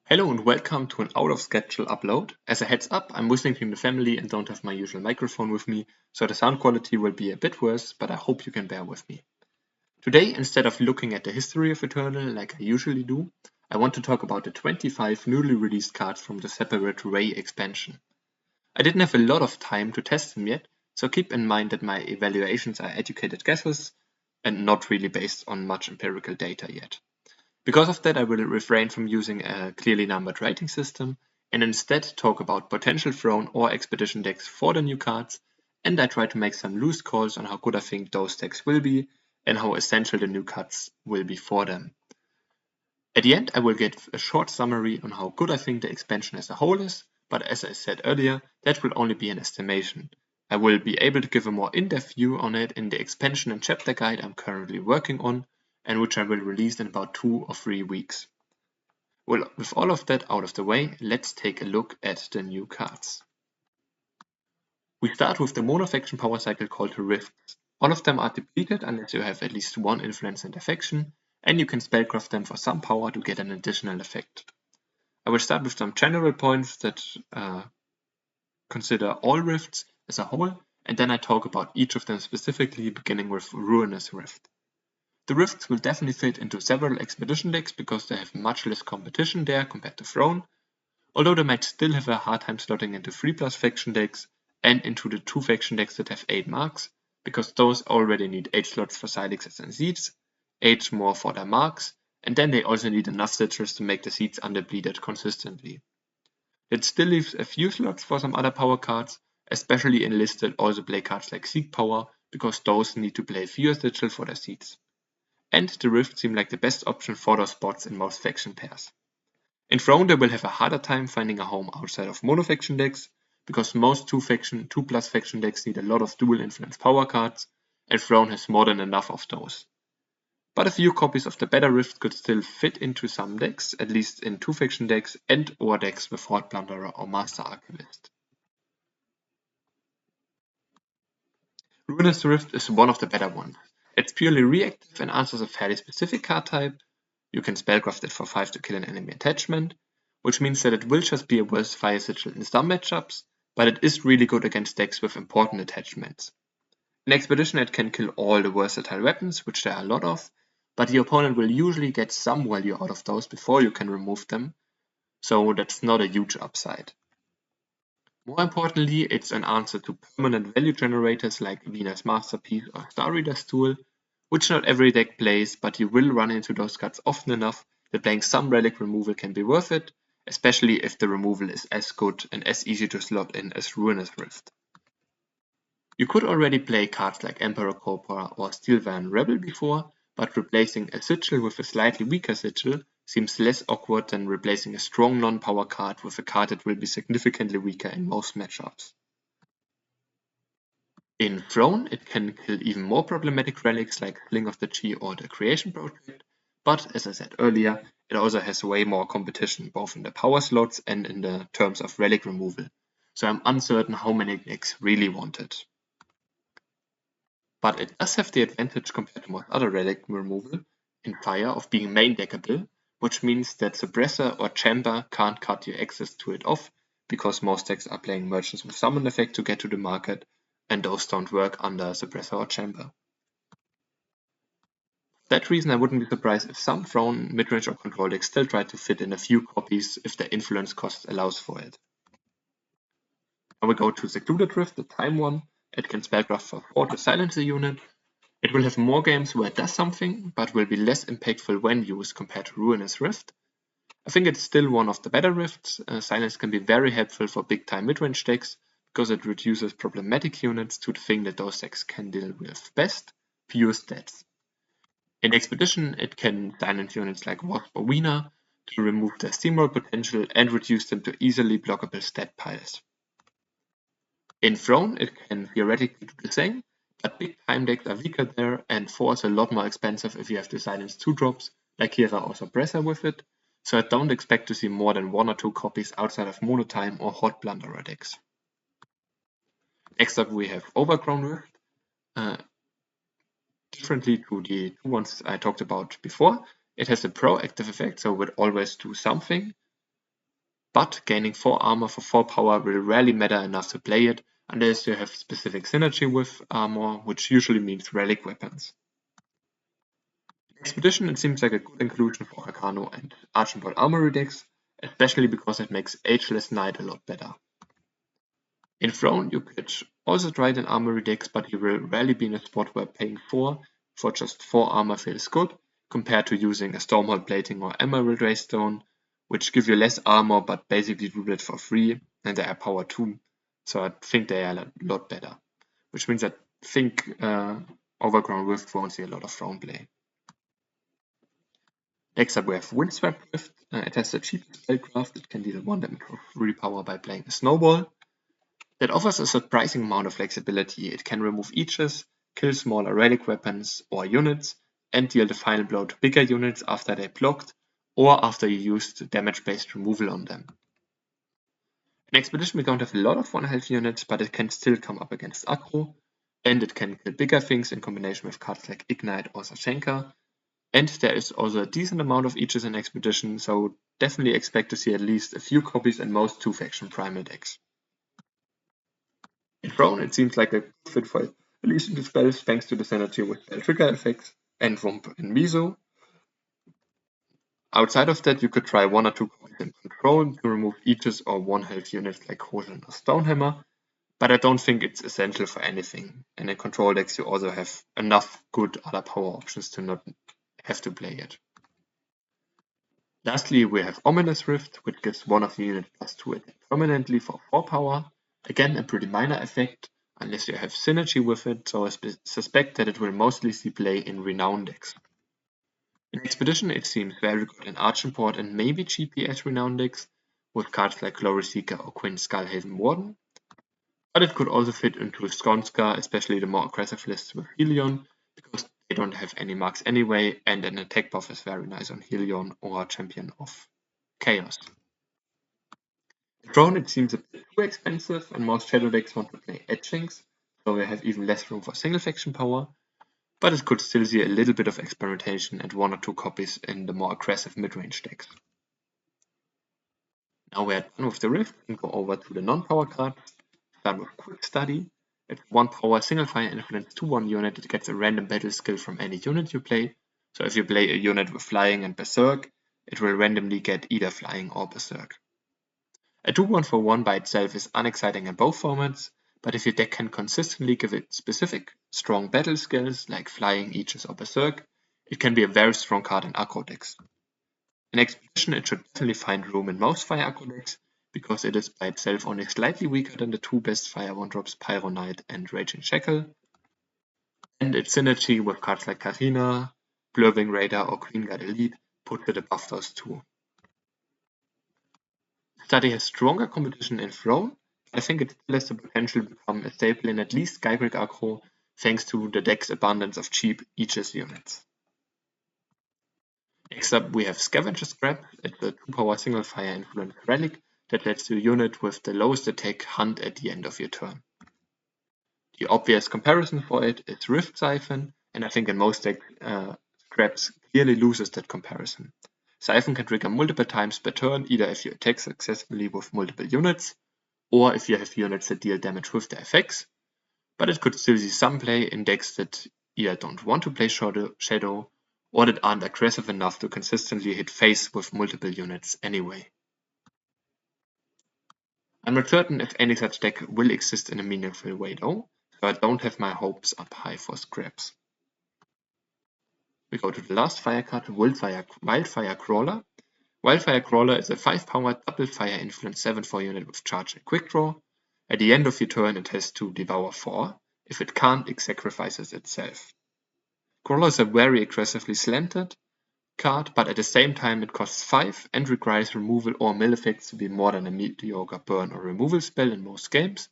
Hello and welcome to an out of schedule upload. As a heads up, I'm visiting the family and don't have my usual microphone with me, so the sound quality will be a bit worse, but I hope you can bear with me. Today, instead of looking at the history of Eternal like I usually do, I want to talk about the 25 newly released cards from the separate Ray expansion. I didn't have a lot of time to test them yet, so keep in mind that my evaluations are educated guesses and not really based on much empirical data yet. Because of that, I will refrain from using a clearly numbered rating system and instead talk about potential throne or expedition decks for the new cards, and I try to make some loose calls on how good I think those decks will be and how essential the new cards will be for them. At the end, I will give a short summary on how good I think the expansion as a whole is, but as I said earlier, that will only be an estimation. I will be able to give a more in-depth view on it in the expansion and chapter guide I'm currently working on, and which I will release in about 2 or 3 weeks. Well, with all of that out of the way, let's take a look at the new cards. We start with the mono faction power cycle called the Rifts. All of them are depleted unless you have at least one influence in the faction, and you can spellcraft them for some power to get an additional effect. I will start with some general points that consider all Rifts as a whole, and then I talk about each of them specifically, beginning with Ruinous Rift. The Rifts will definitely fit into several expedition decks because they have much less competition there compared to Throne, although they might still have a hard time slotting into 3+ faction decks and into the 2 faction decks that have 8 marks, because those already need 8 slots for Silexes and Seeds, 8 more for their marks, and then they also need enough sigils to make the Seeds underbleeded consistently. That still leaves a few slots for some other power cards, especially enlisted also play cards like Seek Power, because those need to play fewer sigil for their Seeds. And the Rift seem like the best option for those spots in most faction pairs. In Throne, they will have a harder time finding a home outside of mono faction decks, because most 2+ faction decks need a lot of dual influence power cards, and Throne has more than enough of those. But a few copies of the better Rift could still fit into some decks, at least in 2 faction decks and or decks with Horde Plunderer or Master Archivist. Ruinous Rift is one of the better ones. It's purely reactive and answers a fairly specific card type. You can spellcraft it for 5 to kill an enemy attachment, which means that it will just be a Versify sigil in some matchups, but it is really good against decks with important attachments. In Expedition it can kill all the versatile weapons, which there are a lot of, but the opponent will usually get some value out of those before you can remove them, so that's not a huge upside. More importantly, it's an answer to permanent value generators like Venus Masterpiece or Star Reader's Tool, which not every deck plays, but you will run into those cards often enough that playing some relic removal can be worth it, especially if the removal is as good and as easy to slot in as Ruinous Rift. You could already play cards like Emperor Cobra or Steelvan Rebel before, but replacing a sigil with a slightly weaker sigil seems less awkward than replacing a strong non-power card with a card that will be significantly weaker in most matchups. In Throne, it can kill even more problematic relics like Sling of the Chi or the Creation Project, but as I said earlier, it also has way more competition both in the power slots and in the terms of relic removal, so I'm uncertain how many decks really want it. But it does have the advantage compared to most other relic removal in Fire of being main deckable, which means that Suppressor or Chamber can't cut your access to it off, because most decks are playing Merchants with Summon effect to get to the market, and those don't work under Suppressor or Chamber. For that reason, I wouldn't be surprised if some Throne, midrange or control decks still try to fit in a few copies if the influence cost allows for it. Now we go to Secluded Rift, the time one. It can spellcraft for 4 to silence a unit. It will have more games where it does something, but will be less impactful when used compared to Ruinous Rift. I think it's still one of the better Rifts. Silence can be very helpful for big-time midrange decks, because it reduces problematic units to the thing that those decks can deal with best, pure stats. In Expedition, it can silence units like Wasp or Wiener to remove their steamroll potential and reduce them to easily blockable stat piles. In Throne, it can theoretically do the same, but big time decks are weaker there, and 4 is a lot more expensive if you have to silence 2 drops, like Kira or Suppressor with it, so I don't expect to see more than 1 or 2 copies outside of Monotime or Horde Plunderer decks. Next up we have Overgrown Rift. Differently to the 2 ones I talked about before, it has a proactive effect, so it would always do something. but gaining 4 armor for 4 power will rarely matter enough to play it unless you have specific synergy with armor, which usually means relic weapons. Expedition, it seems like a good inclusion for Arcano and Archenbolt Armory decks, especially because it makes Ageless Knight a lot better. In Throne, you could also try it in Armory decks, but you will rarely be in a spot where paying 4 for just 4 armor feels good, compared to using a Stormhold Plating or Emerald Raystone, which give you less armor but basically do that for free, and they are power 2, so I think they are a lot better. Which means I think Overgrown Rift won't see a lot of Throne play. Next up we have Windswept Rift. It has the cheapest spellcraft. It can deal 1 damage for 3 power by playing a Snowball. That offers a surprising amount of flexibility. It can remove eaches, kill smaller relic weapons or units, and deal the final blow to bigger units after they blocked or after you used damage-based removal on them. In Expedition we don't have a lot of 1 health units, but it can still come up against aggro, and it can kill bigger things in combination with cards like Ignite or Sashenka. And there is also a decent amount of eaches in Expedition, so definitely expect to see at least a few copies in most 2-faction Primal decks. In Throne, it seems like a good fit for releasing the spells thanks to the synergy with spell trigger effects and Wump and Miso. Outside of that, you could try 1 or 2 copies in Control to remove eaches or 1 health units like Hosen or Stonehammer, but I don't think it's essential for anything. And in Control decks, you also have enough good other power options to not have to play it. Lastly, we have Ominous Rift, which gives 1 of the units +2 attack permanently for 4 power. Again, a pretty minor effect, unless you have synergy with it, so I suspect that it will mostly see play in Renown decks. In Expedition, it seems very good in Archenport and maybe GPS Renown decks, with cards like Glory Seeker or Quinn Skullhaven Warden, but it could also fit into Skonska, especially the more aggressive lists with Helion, because they don't have any marks anyway, and an attack buff is very nice on Helion or Champion of Chaos. In Throne, it seems a bit too expensive, and most Shadow decks want to play Etchings, so they have even less room for single faction power, but it could still see a little bit of experimentation and 1 or 2 copies in the more aggressive mid-range decks. Now we're done with the Rift and go over to the non-power cards. Start with Quick Study. It's 1 power single fire influence 2/1 unit. It gets a random battle skill from any unit you play. So if you play a unit with Flying and Berserk, it will randomly get either Flying or Berserk. A 2/1 for 1 by itself is unexciting in both formats, but if your deck can consistently give it specific, strong battle skills like Flying, Aegis or Berserk, it can be a very strong card in aggro decks. In Expedition, it should definitely find room in most fire aggro decks, because it is by itself only slightly weaker than the 2 best fire 1-drops Pyro Knight and Raging Shackle, and its synergy with cards like Karina, Blurwing Raider or Queen Guard Elite puts it above those 2. Study has stronger competition in Throne. I think it still has the potential to become a staple in at least Skybrick aggro, thanks to the deck's abundance of cheap Aegis units. Next up we have Scavenger Scrap. It's a 2-power single fire influence relic that lets your unit with the lowest attack hunt at the end of your turn. The obvious comparison for it is Rift Siphon, and I think in most decks Scraps clearly loses that comparison. Siphon can trigger multiple times per turn, either if you attack successfully with multiple units, or if you have units that deal damage with the effects, but it could still see some play in decks that either don't want to play Shadow, or that aren't aggressive enough to consistently hit face with multiple units anyway. I'm not certain if any such deck will exist in a meaningful way though, so I don't have my hopes up high for Scraps. We go to the last fire card, Wildfire Crawler. Wildfire Crawler is a 5-power double fire influence 7/4 unit with charge and quick draw. At the end of your turn it has to devour 4. If it can't, it sacrifices itself. Crawler is a very aggressively slanted card, but at the same time it costs 5 and requires removal or mill effects to be more than a mediocre burn or removal spell in most games,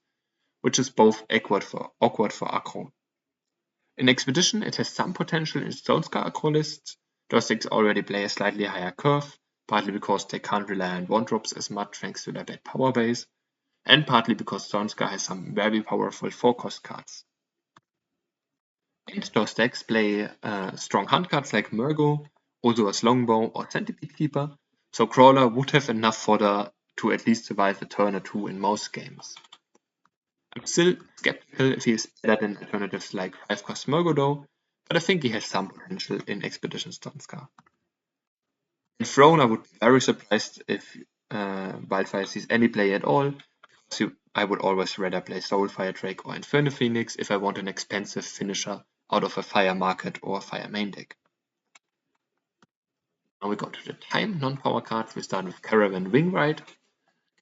which is both awkward for aggro. In Expedition, it has some potential in Stonescar aggro lists. Those decks already play a slightly higher curve, partly because they can't rely on 1-drops as much thanks to their bad power base, and partly because Stonescar has some very powerful 4-cost cards. And those decks play strong hunt cards like Murgo, Ozua's Longbow or Centipede Keeper, so Crawler would have enough fodder to at least survive a turn or two in most games. I'm still skeptical if he is better than alternatives like 5-cost Murgo, but I think he has some potential in Expedition Stonska. In Throne, I would be very surprised if Wildfire sees any play at all, because I would always rather play Soulfire Drake or Inferno Phoenix if I want an expensive finisher out of a Fire Market or Fire main deck. Now we go to the time non-power cards. We start with Caravan Wingride.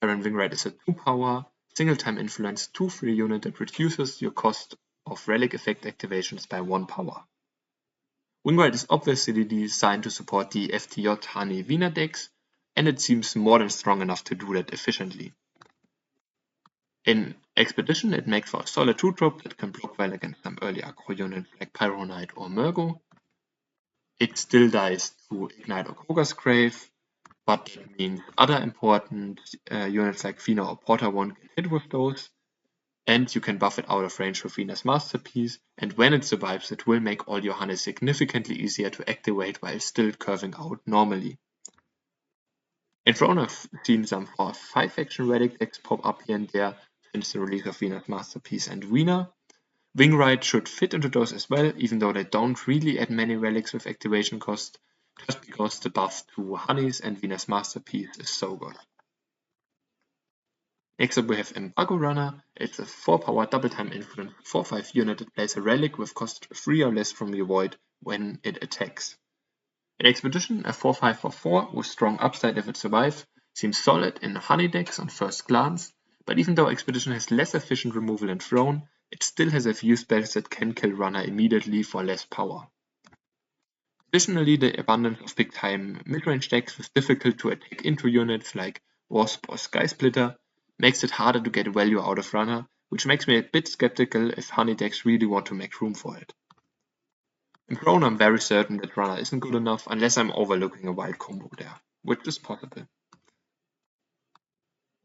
Caravan Wingride is a 2-power, single-time influence 2/3 unit that reduces your cost of relic effect activations by 1 power. Wingride is obviously designed to support the FTJ Honey Wiener decks, and it seems more than strong enough to do that efficiently. In Expedition, it makes for a solid 2-drop that can block well against some early aggro units like Pyro Knight or Murgo. It still dies to Ignite or Kroger's Grave, but that means other important units like Fina or Porter won't get hit with those, and you can buff it out of range with Fina's Masterpiece, and when it survives, it will make all your honey significantly easier to activate while still curving out normally. In Throne, I've seen some 4-5 action relic decks pop up here and there since the release of Fina's Masterpiece and Wiener. Wingride should fit into those as well, even though they don't really add many relics with activation cost, just because the buff to Honeys and Wiener's Masterpiece is so good. Next up we have Embargo Runner. It's a 4-power double-time influence 4/5 unit that plays a relic with cost 3 or less from your void when it attacks. In Expedition, a 4/5 for 4 with strong upside if it survives seems solid in honey decks on first glance, but even though Expedition has less efficient removal than Throne, it still has a few spells that can kill Runner immediately for less power. Additionally, the abundance of big time midrange decks with difficult to attack into units like Wasp or Sky Splitter makes it harder to get value out of Runner, which makes me a bit skeptical if honey decks really want to make room for it. In Throne, I'm very certain that Runner isn't good enough unless I'm overlooking a wild combo there, which is possible.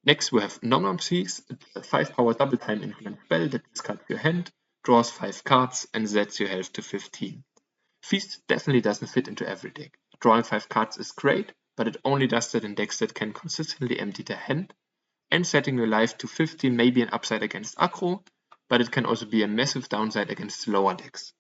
Next we have Nom Nom Seas, a 5-power double-time influence spell that discards your hand, draws 5 cards, and sets your health to 15. Feast definitely doesn't fit into every deck. Drawing 5 cards is great, but it only does that in decks that can consistently empty their hand, and setting your life to 15 may be an upside against aggro, but it can also be a massive downside against slower decks.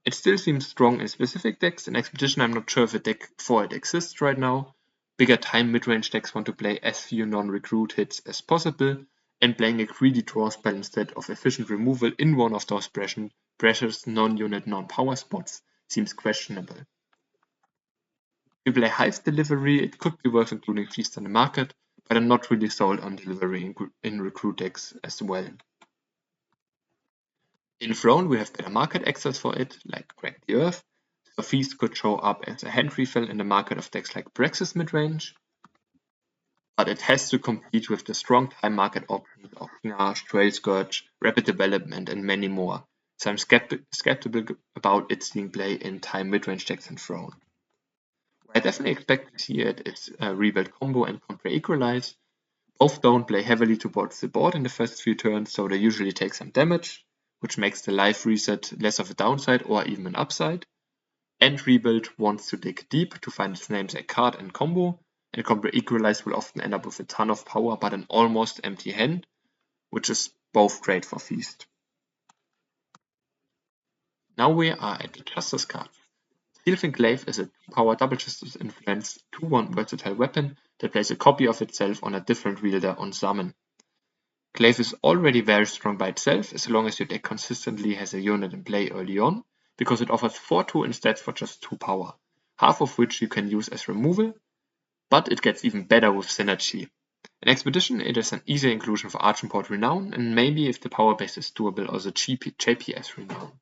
It still seems strong in specific decks. In Expedition, I'm not sure if a deck for it exists right now. Bigger time mid-range decks want to play as few non-recruit hits as possible, and playing a greedy draw spell instead of efficient removal in one of those precious non-unit non-power spots seems questionable. If you play Hive Delivery, it could be worth including Feast on the market, but I'm not really sold on Delivery in recruit decks as well. In Throne, we have better market access for it, like Crack the Earth, so Feast could show up as a hand refill in the market of decks like Praxis midrange, but it has to compete with the strong time market options of Gnash, Trail Scourge, Rapid Development, and many more, so I'm skeptical about it seeing play in time midrange decks in Throne. Where I definitely expect to see it is Rebuild Combo and Contra Equalize. Both don't play heavily towards the board in the first few turns, so they usually take some damage, which makes the life reset less of a downside or even an upside. And Rebuild wants to dig deep to find its namesake card and combo, and Contra Equalize will often end up with a ton of power but an almost empty hand, which is both great for Feast. Now we are at the Justice card. Steelfin Glaive is a 2-power double Justice influence 2/1 versatile weapon that plays a copy of itself on a different wielder on summon. Glaive is already very strong by itself as long as your deck consistently has a unit in play early on, because it offers 4/2 instead for just 2 power, half of which you can use as removal, but it gets even better with Synergy. In Expedition, it is an easy inclusion for Archenport Renown, and maybe if the power base is doable, also JPS Renown.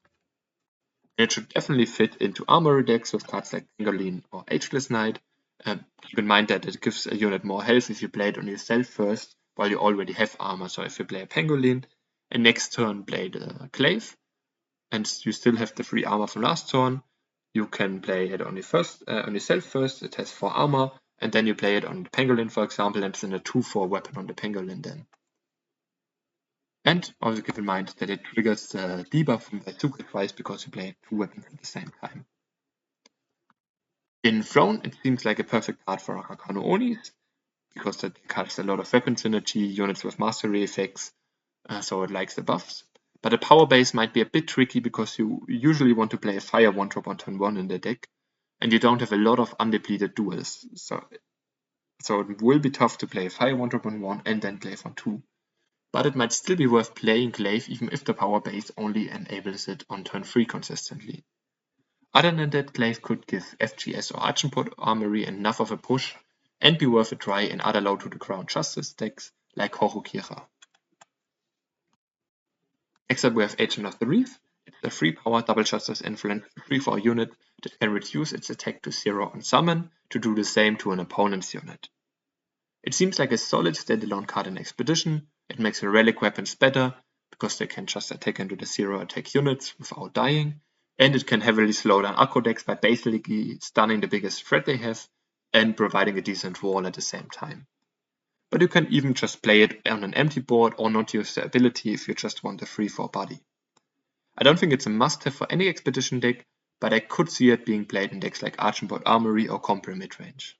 And it should definitely fit into armory decks with cards like Pangolin or Ageless Knight. Keep in mind that it gives a unit more health if you play it on yourself first, while you already have armor. So if you play a Pangolin and next turn play the Glaive, and you still have the free armor from last turn, you can play it on yourself first. It has 4 armor, and then you play it on the Pangolin, for example, and it's in a 2/4 weapon on the Pangolin then. And also keep in mind that it triggers the debuff from Bazooka twice because you play 2 weapons at the same time. In Throne, it seems like a perfect card for Rakano Onis. because the deck has a lot of weapon synergy, units with mastery effects, so it likes the buffs. But a power base might be a bit tricky because you usually want to play a fire 1-drop on turn 1 in the deck, and you don't have a lot of undepleted duels. So it will be tough to play a fire 1-drop on 1 and then glaive on 2. But it might still be worth playing glaive even if the power base only enables it on turn 3 consistently. Other than that, glaive could give FGS or Archenpot Armory enough of a push and be worth a try in other low to the ground justice decks like Horukira. Next up we have Agent of the Reef. It's a 3-power double justice influence 3/4 unit that can reduce its attack to 0 on summon to do the same to an opponent's unit. It seems like a solid standalone card in Expedition. It makes the relic weapons better because they can just attack into the 0 attack units without dying, and it can heavily slow down aggro decks by basically stunning the biggest threat they have and providing a decent wall at the same time. But you can even just play it on an empty board or not use the ability if you just want a 3/4 body. I don't think it's a must-have for any Expedition deck, but I could see it being played in decks like Archenpot Armory or Compre midrange.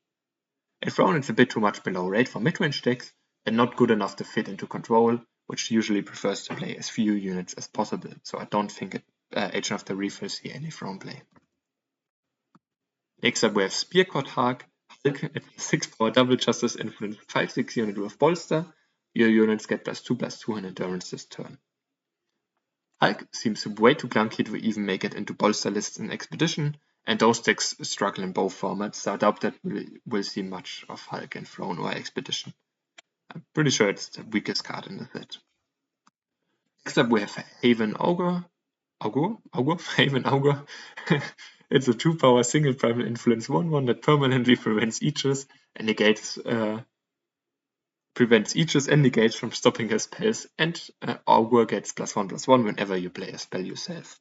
At Throne it's a bit too much below rate for midrange decks and not good enough to fit into Control, which usually prefers to play as few units as possible, so I don't think Agent of the Reef will see any Throne play. Next up we have Spearcourt Hulk. It's a 6-power double justice influence 5/6 unit with bolster. Your units get +2/+2 in endurance this turn. Hulk seems way too clunky to even make it into bolster lists in Expedition, and those decks struggle in both formats, so I doubt that we'll see much of Hulk in Throne or Expedition. I'm pretty sure it's the weakest card in the set. Next up we have Haven Augur. Haven Augur. It's a 2-power single primal influence 1/1 that permanently prevents Aegis and negates from stopping his spells, and Augur gets +1/+1 whenever you play a spell yourself.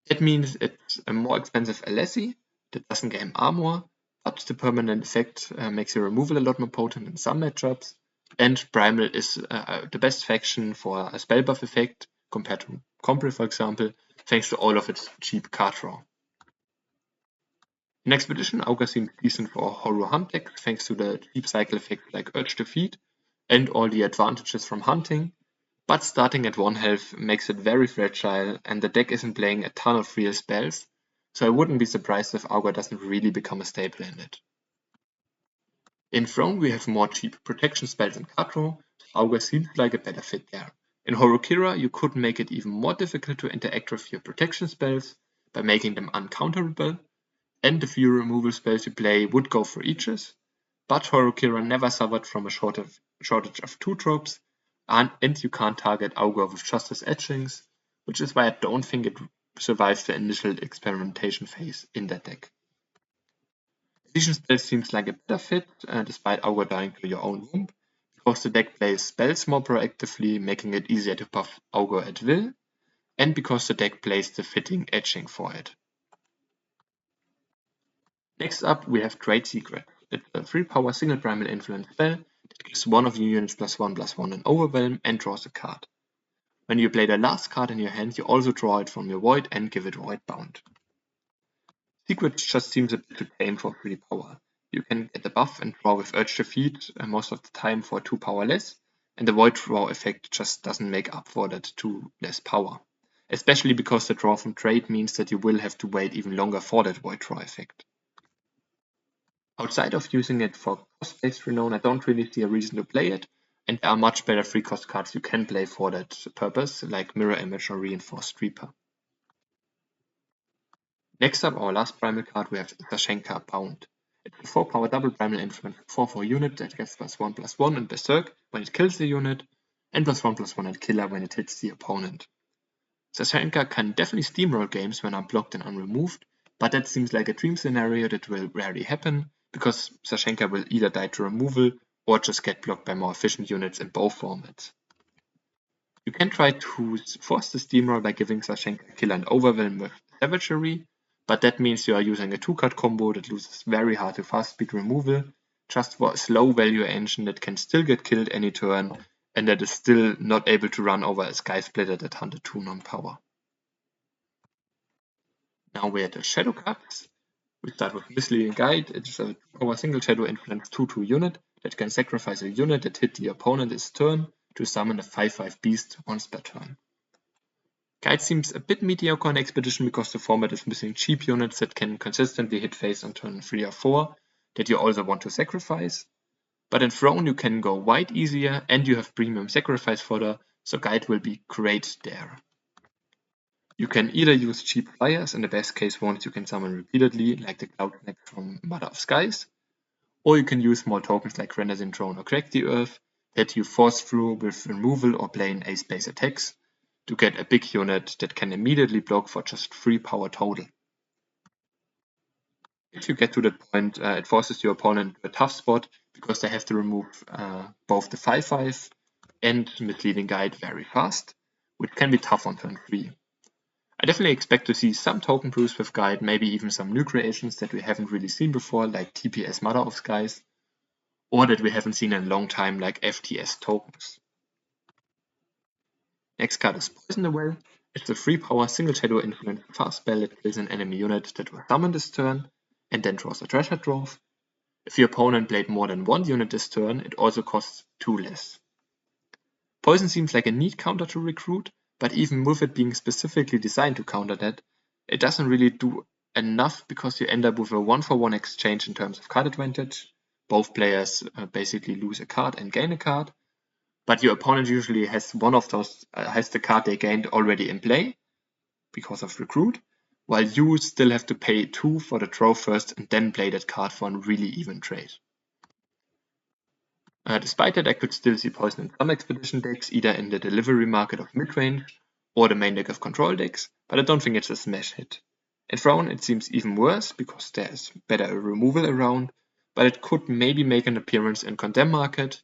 That means it's a more expensive Alessi that doesn't gain armor, but the permanent effect makes your removal a lot more potent in some matchups, and Primal is the best faction for a spell buff effect compared to Compre, for example, thanks to all of its cheap card draw. In Expedition, Augur seems decent for Horror Hunt deck thanks to the cheap cycle effect like Urge to Feed and all the advantages from hunting, but starting at 1 health makes it very fragile and the deck isn't playing a ton of real spells, so I wouldn't be surprised if Augur doesn't really become a staple in it. In Throne we have more cheap protection spells and card draw, so Augur seems like a better fit there. In Horukira you could make it even more difficult to interact with your protection spells by making them uncounterable, and the few removal spells you play would go for Aegis, but Horukira never suffered from a shortage of 2-drops, and you can't target Augur with Justice Etchings, which is why I don't think it survives the initial experimentation phase in that deck. Vision Spell seems like a better fit, despite Augur dying to your own womb, because the deck plays spells more proactively, making it easier to buff Augur at will, and because the deck plays the fitting etching for it. Next up we have Great Secret. It's a 3-power single primal influence spell that gives one of your units +1/+1 in Overwhelm and draws a card. When you play the last card in your hand, you also draw it from your void and give it Void Bound. Secret just seems a bit too tame for 3 power. You can get the buff and draw with Urge to Feed most of the time for 2 power less, and the Void draw effect just doesn't make up for that 2 less power. Especially because the draw from trade means that you will have to wait even longer for that Void draw effect. Outside of using it for cost-based renown, I don't really see a reason to play it, and there are much better free cost cards you can play for that purpose, like Mirror Image or Reinforced Reaper. Next up, our last primal card, we have Sashenka Bound. It's a 4-power double primal influence 4/4 unit that gets +1/+1 in Berserk when it kills the unit, and +1/+1 at Killer when it hits the opponent. Sashenka can definitely steamroll games when unblocked and unremoved, but that seems like a dream scenario that will rarely happen, because Sashenka will either die to removal or just get blocked by more efficient units in both formats. You can try to force the steamroll by giving Sashenka Killer and Overwhelm with Savagery, but that means you are using a 2-card combo that loses very hard to fast speed removal, just for a slow value engine that can still get killed any turn, and that is still not able to run over a Sky Splitter that hunted 2 non-power. Now we're at the Shadow cards. We start with Misleading Guide. It's a power single shadow influence 2/2 unit that can sacrifice a unit that hit the opponent this turn to summon a 5/5 beast once per turn. Guide seems a bit mediocre in Expedition because the format is missing cheap units that can consistently hit face on turn 3 or 4 that you also want to sacrifice. But in Throne you can go wide easier and you have premium sacrifice fodder, so Guide will be great there. You can either use cheap flyers, in the best case ones you can summon repeatedly, like the Cloud Connect from Mother of Skies, or you can use small tokens like Renazin Drone or Crack the Earth that you force through with removal or plain ace-base attacks to get a big unit that can immediately block for just 3 power total. If you get to that point, it forces your opponent to a tough spot because they have to remove both the 5/5 and Misleading Guide very fast, which can be tough on turn 3. I definitely expect to see some token brews with Guide, maybe even some new creations that we haven't really seen before, like TPS Mother of Skies, or that we haven't seen in a long time, like FTS tokens. Next card is Poison the Well. It's a 3-power single shadow influence fast spell that kills an enemy unit that was summoned this turn and then draws a treasure trove. If your opponent played more than 1 unit this turn, it also costs 2 less. Poison seems like a neat counter to Recruit, but even with it being specifically designed to counter that, it doesn't really do enough because you end up with a 1-for-1 exchange in terms of card advantage. Both players basically lose a card and gain a card, but your opponent usually has one of those, has the card they gained already in play because of Recruit, while you still have to pay 2 for the trove first and then play that card for a really even trade. Despite that, I could still see Poison in some Expedition decks, either in the delivery market of midrange or the main deck of control decks, but I don't think it's a smash hit. In Throne it seems even worse because there's better removal around, but it could maybe make an appearance in Condemn markets,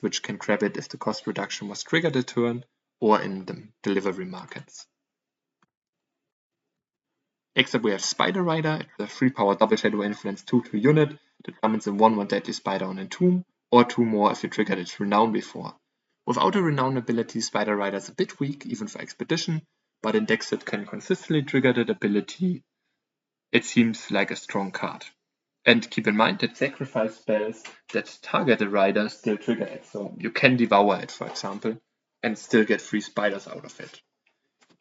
which can grab it if the cost reduction was triggered a turn, or in the delivery markets. Next up we have Spider Rider. It's a 3-power double shadow influence 2/2 unit that summons a 1/1 deadly spider on Entomb, or 2 more if you triggered its Renown before. Without a Renown ability, Spider Rider is a bit weak, even for Expedition, but in decks that can consistently trigger that ability, it seems like a strong card. And keep in mind that sacrifice spells that target a rider still trigger it, so you can devour it, for example, and still get 3 spiders out of it.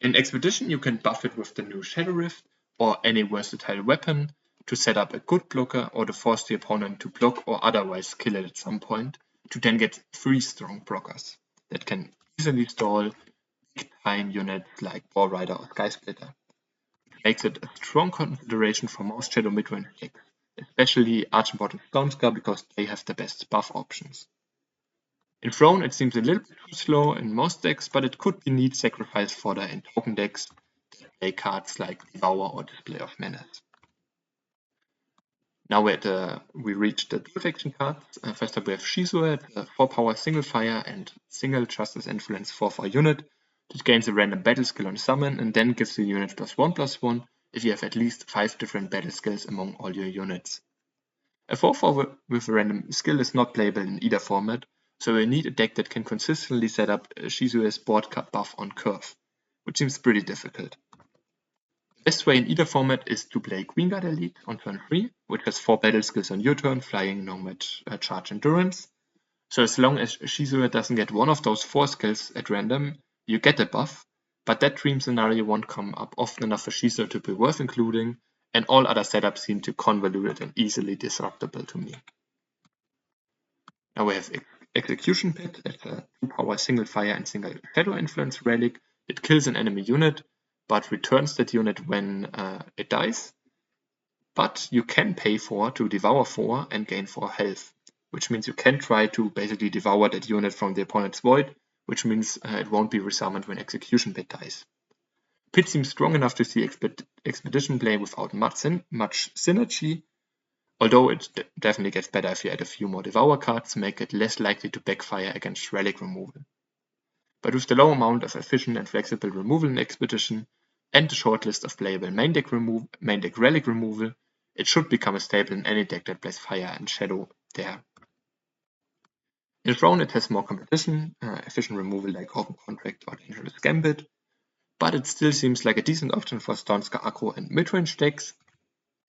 In Expedition, you can buff it with the new Shadow Rift or any versatile weapon to set up a good blocker or to force the opponent to block or otherwise kill it at some point to then get 3 strong blockers that can easily stall big-time units like War Rider or Sky Splitter. It makes it a strong consideration for most Shadow midrange decks, especially Archibald and Stonescar because they have the best buff options. In Throne it seems a little bit too slow in most decks, but it could be neat sacrifice fodder in token decks that play cards like Devour or Display of Menace. Now we reached the dual faction cards. First up we have Shizue, a 4-power single fire and single justice influence 4/4 unit that gains a random battle skill on summon and then gives the unit +1/+1 if you have at least 5 different battle skills among all your units. A 4/4 with a random skill is not playable in either format, so we need a deck that can consistently set up Shizue's board card buff on curve, which seems pretty difficult. The best way in either format is to play Queen Guard Elite on turn 3, which has 4 battle skills on your turn, flying, nomad, charge, endurance. So as long as Shizue doesn't get one of those 4 skills at random, you get a buff, but that dream scenario won't come up often enough for Shizue to be worth including, and all other setups seem too convoluted and easily disruptible to me. Now we have Execution Pit. It's a 2-power single fire and single shadow influence relic. It kills an enemy unit, but returns that unit when it dies. But you can pay 4 to devour 4 and gain 4 health, which means you can try to basically devour that unit from the opponent's void, which means it won't be resummoned when Execution Pit dies. Pit seems strong enough to see Expedition play without much synergy, although it definitely gets better if you add a few more Devour cards to make it less likely to backfire against relic removal. But with the low amount of efficient and flexible removal in Expedition, and the short list of playable main deck relic removal, it should become a staple in any deck that plays Fire and Shadow there. In Throne it has more competition, efficient removal like Open Contract or Dangerous Gambit, but it still seems like a decent option for Stonescar aggro and midrange decks.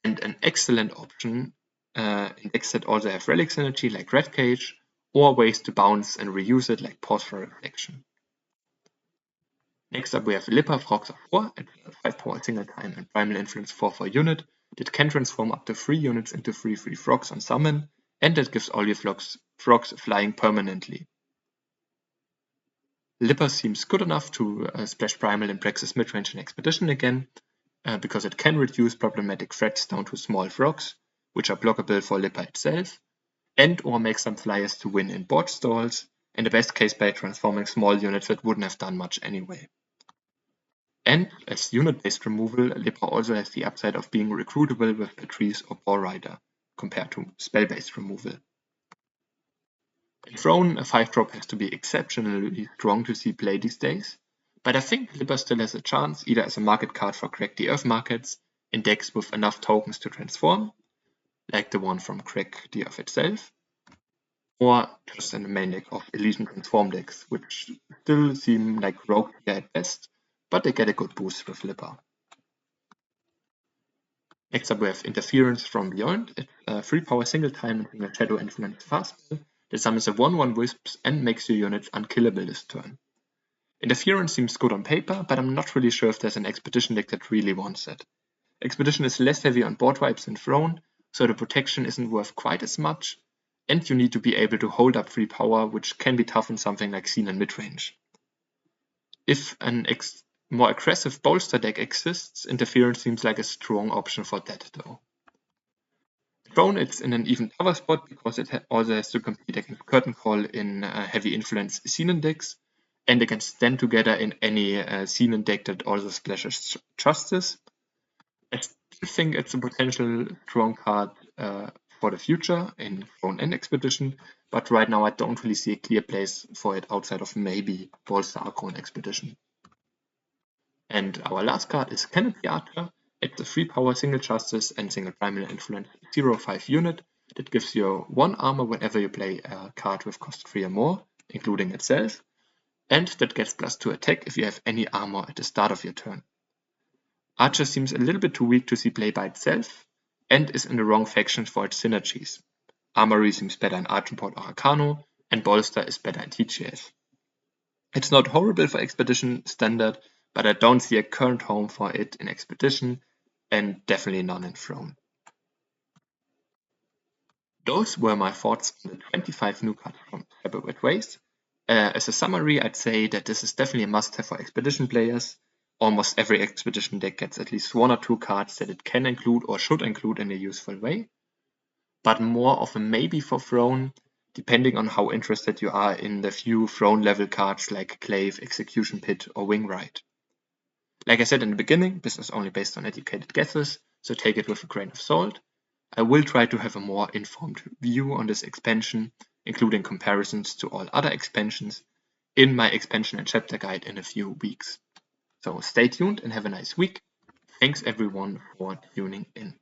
And an excellent option in decks that also have relic synergy like Red Cage, or ways to bounce and reuse it like Pause for Reflection. Next up we have Lipper Frogs of 4 at 5 power single time and Primal Influence 4 unit that can transform up to 3 units into 3/3 frogs on summon, and that gives all your frogs flying permanently. Lipper seems good enough to splash Primal in Praxis midrange and Expedition again, because it can reduce problematic threats down to small frogs, which are blockable for Lipper itself, and or make some flyers to win in board stalls, in the best case by transforming small units that wouldn't have done much anyway. And as unit-based removal, Lipper also has the upside of being recruitable with Patrice or Boar Rider, compared to spell-based removal. In Throne, a 5-drop has to be exceptionally strong to see play these days, but I think Lipper still has a chance either as a market card for Crack the Earth markets, in decks with enough tokens to transform, like the one from Crack the Earth itself, or just in the main deck of Elysian Transform decks, which still seem like rogue tier at best, but they get a good boost with Lipper. Next up we have Interference from Beyond. It's a 3 power single time and single shadow influence fast spell that summons a 1/1 wisps and makes your units unkillable this turn. Interference seems good on paper, but I'm not really sure if there's an Expedition deck that really wants it. Expedition is less heavy on board wipes than Throne, so the protection isn't worth quite as much, and you need to be able to hold up 3 power, which can be tough in something like Scene and midrange. If an more aggressive bolster deck exists, Interference seems like a strong option for that though. Throne, it's in an even tougher spot because it also has to compete against Curtain Call in heavy influence Xenon decks, and against Stand Together in any Xenon deck that also splashes Justice. I still think it's a potential strong card for the future in Throne and Expedition, but right now I don't really see a clear place for it outside of maybe Bolster Archon Expedition. And our last card is Canopy Archer. It's a 3 power single Justice and single Primal Influence 0/5 unit that gives you 1 armor whenever you play a card with cost 3 or more, including itself, and that gets +2 attack if you have any armor at the start of your turn. Archer seems a little bit too weak to see play by itself, and is in the wrong faction for its synergies. Armory seems better in Argenport or Arcano, and Bolster is better in TGS. It's not horrible for Expedition Standard, but I don't see a current home for it in Expedition, and definitely none in Throne. Those were my thoughts on the 25 new cards from Separate Ways. As a summary, I'd say that this is definitely a must-have for Expedition players. Almost every Expedition deck gets at least 1 or 2 cards that it can include or should include in a useful way, but more of a maybe for Throne, depending on how interested you are in the few Throne level cards like Glaive, Execution Pit, or Wingride. Like I said in the beginning, this is only based on educated guesses, so take it with a grain of salt. I will try to have a more informed view on this expansion, including comparisons to all other expansions, in my expansion and chapter guide in a few weeks. So stay tuned and have a nice week. Thanks everyone for tuning in.